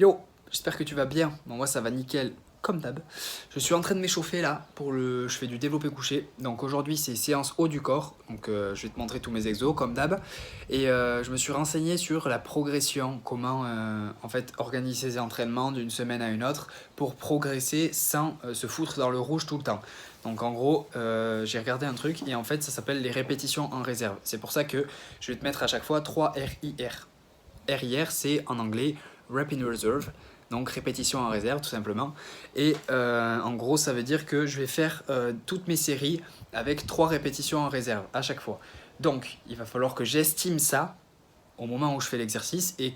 Yo, j'espère que tu vas bien. Bon, moi ça va nickel, comme d'hab. Je suis en train de m'échauffer là je fais du développé couché. Donc aujourd'hui c'est séance haut du corps. Donc je vais te montrer tous mes exos comme d'hab. Et je me suis renseigné sur la progression, comment en fait organiser ses entraînements d'une semaine à une autre pour progresser sans se foutre dans le rouge tout le temps. Donc en gros, j'ai regardé un truc et en fait ça s'appelle les répétitions en réserve. C'est pour ça que je vais te mettre à chaque fois 3 RIR. RIR c'est en anglais Rep in Reserve, donc répétition en réserve tout simplement. Et en gros ça veut dire que je vais faire toutes mes séries avec 3 répétitions en réserve à chaque fois. Donc il va falloir que j'estime ça au moment où je fais l'exercice et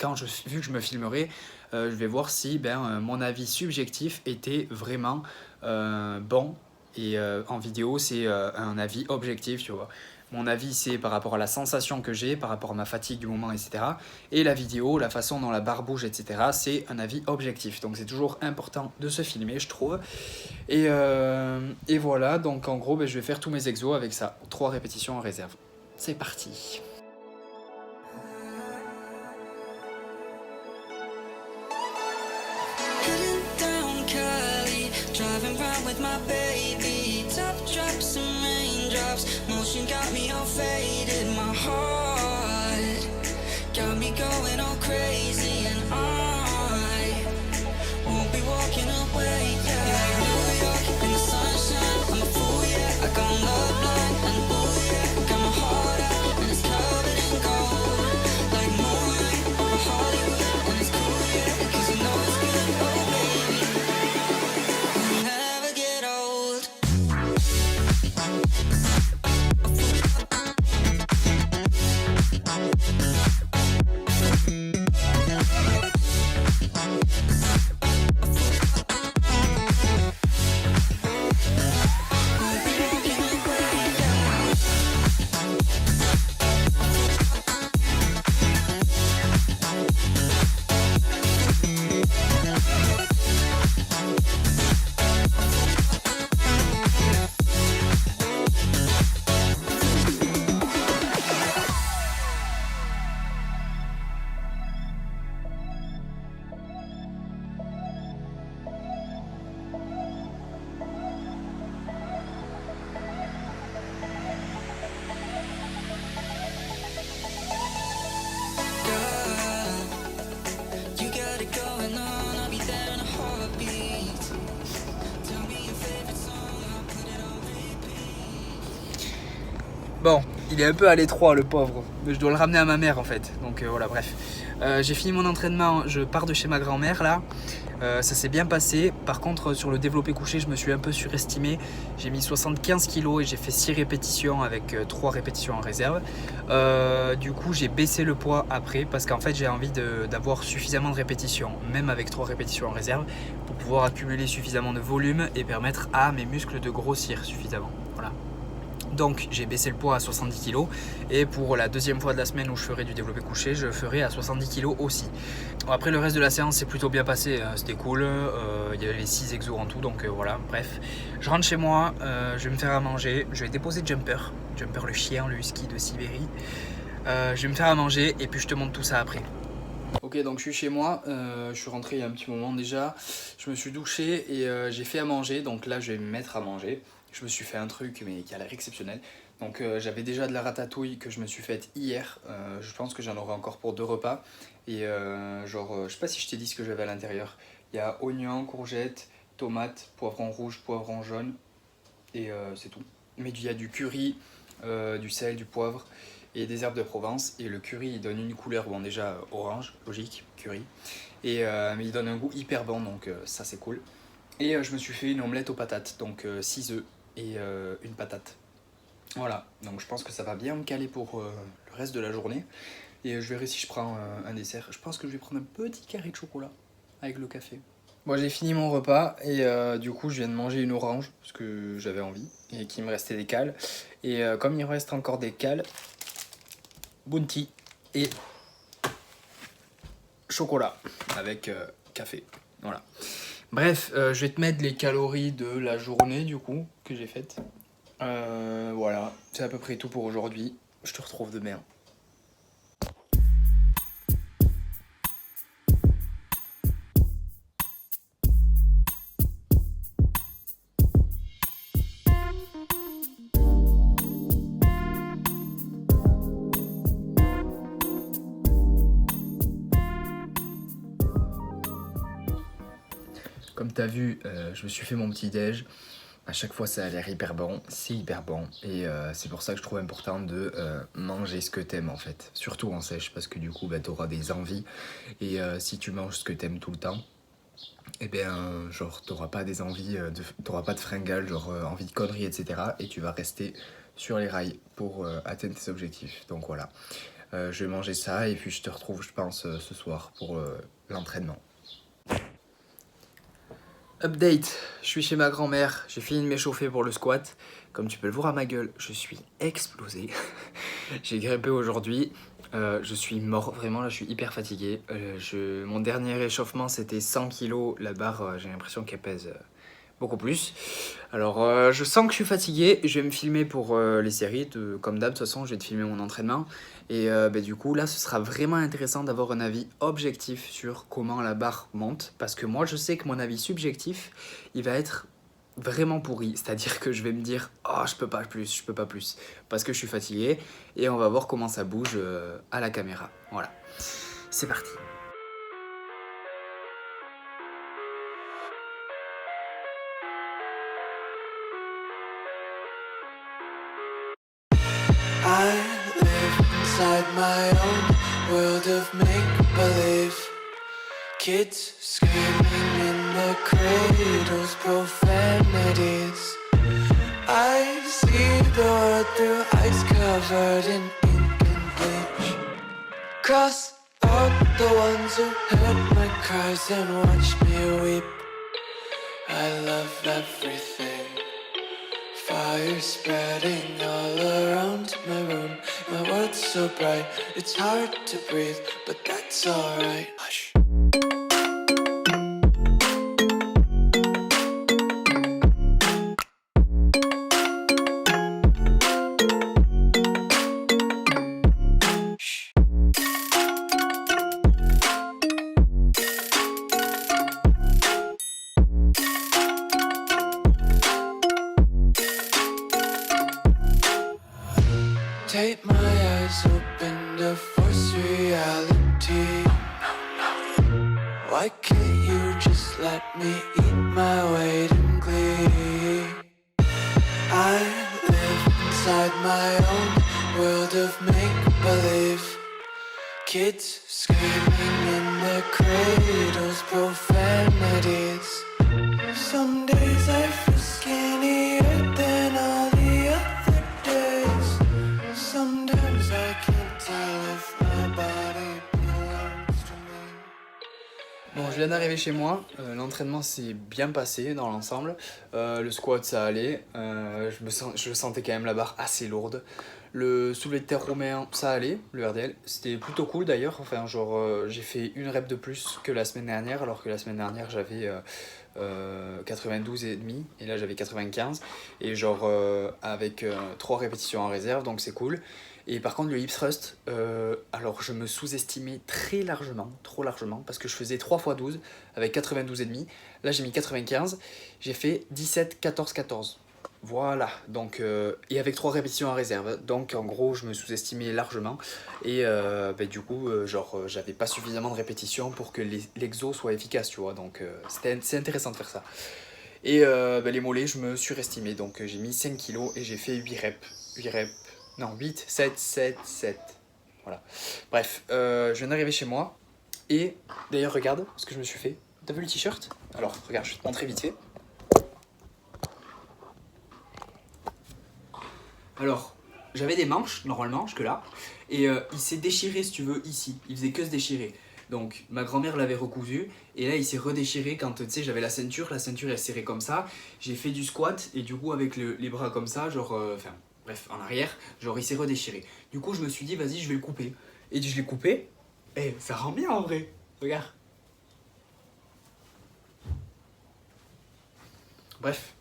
vu que je me filmerai, je vais voir si mon avis subjectif était vraiment bon. Et en vidéo, c'est un avis objectif, tu vois. Mon avis, c'est par rapport à la sensation que j'ai, par rapport à ma fatigue du moment, etc. Et la vidéo, la façon dont la barre bouge, etc., c'est un avis objectif. Donc c'est toujours important de se filmer, je trouve. Et voilà, donc en gros, je vais faire tous mes exos avec ça. 3 répétitions en réserve. C'est parti. Driving round with my baby, top drops and raindrops, motion got me all faded, my heart got me going all crazy, and I won't be walking away, yeah. New York in the sunshine, I'm a fool, yeah. I got love blind, and ooh, yeah. Got my heart out, and it's covered in gold, like moonlight over Hollywood, and it's cool, yeah, because you know it's good, oh baby. Never get old. You got it going on, I'll be there in a heartbeat. Tell me your favorite song, I'll put it on repeat. Bon, il est un peu à l'étroit le pauvre, mais je dois le ramener à ma mère en fait, donc voilà, bref. J'ai fini mon entraînement, je pars de chez ma grand-mère là, ça s'est bien passé. Par contre sur le développé couché je me suis un peu surestimé, j'ai mis 75 kg et j'ai fait 6 répétitions avec 3 répétitions en réserve. Du coup j'ai baissé le poids après parce qu'en fait j'ai envie d'avoir suffisamment de répétitions, même avec 3 répétitions en réserve, pour pouvoir accumuler suffisamment de volume et permettre à mes muscles de grossir suffisamment. Voilà. Donc j'ai baissé le poids à 70 kg et pour la deuxième fois de la semaine où je ferai du développé couché, je ferai à 70 kg aussi. Bon, après le reste de la séance s'est plutôt bien passé, c'était cool, il y avait les 6 exos en tout, donc voilà, bref. Je rentre chez moi, je vais me faire à manger, je vais déposer Jumper le chien, le husky de Sibérie. Je vais me faire à manger et puis je te montre tout ça après. Ok, donc je suis chez moi, je suis rentré il y a un petit moment déjà, je me suis douché et j'ai fait à manger, donc là je vais me mettre à manger. Je me suis fait un truc mais qui a l'air exceptionnel. Donc j'avais déjà de la ratatouille que je me suis faite hier, je pense que j'en aurai encore pour 2 repas. Et je sais pas si je t'ai dit ce que j'avais à l'intérieur. Il y a oignons, courgettes, tomates, poivron rouge, poivron jaune et c'est tout. Mais il y a du curry, du sel, du poivre et des herbes de Provence. Et le curry il donne une couleur, bon déjà orange, logique, curry. Mais il donne un goût hyper bon, donc ça c'est cool. Et je me suis fait une omelette aux patates, donc 6 œufs et une patate. Voilà, donc je pense que ça va bien me caler pour le reste de la journée. Et je verrai si je prends un dessert. Je pense que je vais prendre un petit carré de chocolat avec le café. Bon, j'ai fini mon repas et du coup je viens de manger une orange parce que j'avais envie et qu'il me restait des cales. Et comme il me reste encore des cales, bounty et chocolat avec café. Voilà. Bref, je vais te mettre les calories de la journée du coup que j'ai faite. Voilà, c'est à peu près tout pour aujourd'hui. Je te retrouve demain. t'as vu, je me suis fait mon petit déj. À chaque fois, ça a l'air hyper bon. C'est hyper bon. Et c'est pour ça que je trouve important de manger ce que t'aimes en fait. Surtout en sèche, parce que du coup, bah, t'auras des envies. Et si tu manges ce que t'aimes tout le temps, eh bien, genre, t'auras pas des envies, t'auras pas de fringales, genre envie de conneries, etc. Et tu vas rester sur les rails pour atteindre tes objectifs. Donc voilà, je vais manger ça et puis je te retrouve, je pense, ce soir pour l'entraînement. Update, je suis chez ma grand-mère, j'ai fini de m'échauffer pour le squat. Comme tu peux le voir à ma gueule, je suis explosé. J'ai grimpé aujourd'hui, je suis mort, vraiment là je suis hyper fatigué. Mon dernier échauffement c'était 100 kg, la barre j'ai l'impression qu'elle pèse beaucoup plus. Alors je sens que je suis fatigué, je vais me filmer pour les séries, comme d'hab de toute façon je vais te filmer mon entraînement. Et du coup là ce sera vraiment intéressant d'avoir un avis objectif sur comment la barre monte. Parce que moi je sais que mon avis subjectif il va être vraiment pourri. C'est-à-dire que je vais me dire oh je peux pas plus parce que je suis fatigué. Et on va voir comment ça bouge à la caméra. Voilà, c'est parti. I live inside my own world of make-believe. Kids screaming in the cradles, profanities. I see the world through ice covered in ink and bleach. Cross out the ones who heard my cries and watched me weep. I love everything. Fire spreading all around my room. My world's so bright, it's hard to breathe, but that's alright. Hush. Take my eyes open to force reality. Why can't you just let me eat my weight in glee? I live inside my own world of make-believe. Kids screaming in their cradles, profanities. Some days I feel skinnier than all the other days. Sometimes I can't tell if my body belongs to me. Bon, je viens d'arriver chez moi, l'entraînement s'est bien passé dans l'ensemble, le squat ça allait, je sentais quand même la barre assez lourde, le soulevé de terre romain ça allait, le RDL, c'était plutôt cool d'ailleurs, enfin genre j'ai fait une rep de plus que la semaine dernière, alors que la semaine dernière j'avais 92,5 et là j'avais 95 et genre avec 3 répétitions en réserve donc c'est cool. Et par contre le hip thrust, alors je me sous-estimais très largement, trop largement, parce que je faisais 3 x 12 avec 92,5, là j'ai mis 95, j'ai fait 17, 14, 14. Voilà, donc, et avec 3 répétitions en réserve, donc en gros je me sous-estimais largement et du coup j'avais pas suffisamment de répétitions pour que l'exo soit efficace, tu vois, donc c'est intéressant de faire ça. Et les mollets je me surestimais, donc j'ai mis 5 kg et j'ai fait 8 reps, non 8, 7, 7, 7, voilà. Bref, je viens d'arriver chez moi et d'ailleurs regarde ce que je me suis fait, t'as vu le t-shirt? Alors regarde, je vais te montrer vite fait. Alors, j'avais des manches, normalement, jusque-là, et il s'est déchiré, si tu veux, ici. Il faisait que se déchirer. Donc, ma grand-mère l'avait recousu, et là, il s'est redéchiré quand, tu sais, j'avais la ceinture est serrée comme ça. J'ai fait du squat, et du coup, avec les bras comme ça, genre, bref, en arrière, genre, il s'est redéchiré. Du coup, je me suis dit, vas-y, je vais le couper. Et je l'ai coupé, et ça rend bien en vrai. Regarde. Bref.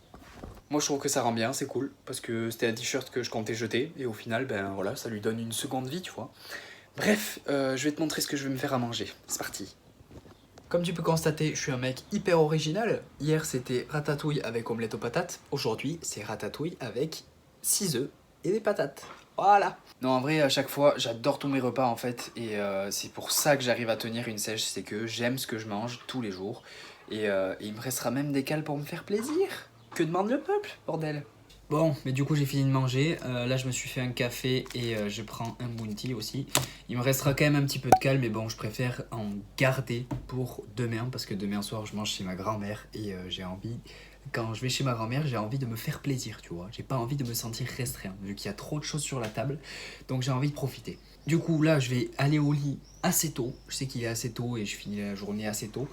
Moi je trouve que ça rend bien, c'est cool, parce que c'était un t-shirt que je comptais jeter, et au final, ben voilà, ça lui donne une seconde vie, tu vois. Bref, je vais te montrer ce que je vais me faire à manger. C'est parti. Comme tu peux constater, je suis un mec hyper original. Hier c'était ratatouille avec omelette aux patates, aujourd'hui c'est ratatouille avec 6 œufs et des patates. Voilà. Non, en vrai, à chaque fois, j'adore tous mes repas en fait, et c'est pour ça que j'arrive à tenir une sèche, c'est que j'aime ce que je mange tous les jours. Et il me restera même des cales pour me faire plaisir. Que demande le peuple, bordel? Bon, mais du coup j'ai fini de manger, là je me suis fait un café et je prends un bounty aussi. Il me restera quand même un petit peu de cale, mais bon je préfère en garder pour demain parce que demain soir je mange chez ma grand-mère et j'ai envie, quand je vais chez ma grand-mère j'ai envie de me faire plaisir, tu vois. J'ai pas envie de me sentir restreint vu qu'il y a trop de choses sur la table, donc j'ai envie de profiter. Du coup là je vais aller au lit assez tôt, je sais qu'il est assez tôt et je finis la journée assez tôt.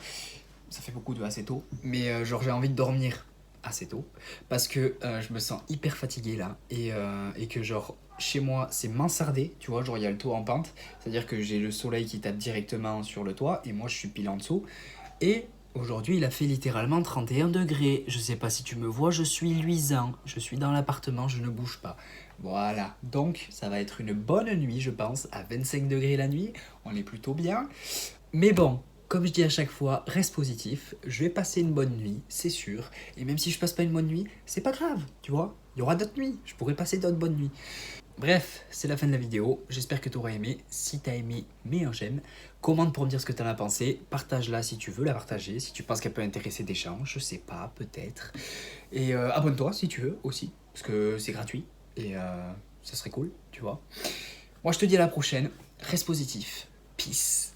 Ça fait beaucoup de assez tôt, mais genre j'ai envie de dormir assez tôt parce que je me sens hyper fatigué là et que genre chez moi c'est mansardé, tu vois, genre il y a le toit en pente, c'est à dire que j'ai le soleil qui tape directement sur le toit et moi je suis pile en dessous et aujourd'hui il a fait littéralement 31 degrés, je sais pas si tu me vois, je suis luisant, je suis dans l'appartement, je ne bouge pas, voilà, donc ça va être une bonne nuit je pense, à 25 degrés la nuit, on est plutôt bien, mais bon, comme je dis à chaque fois, reste positif, je vais passer une bonne nuit, c'est sûr. Et même si je passe pas une bonne nuit, c'est pas grave, tu vois. Il y aura d'autres nuits, je pourrais passer d'autres bonnes nuits. Bref, c'est la fin de la vidéo, j'espère que tu auras aimé. Si tu as aimé, mets un j'aime. Commente pour me dire ce que tu en as pensé. Partage-la si tu veux la partager, si tu penses qu'elle peut intéresser des gens, je sais pas, peut-être. Et abonne-toi si tu veux aussi, parce que c'est gratuit. Et ça serait cool, tu vois. Moi je te dis à la prochaine, reste positif. Peace.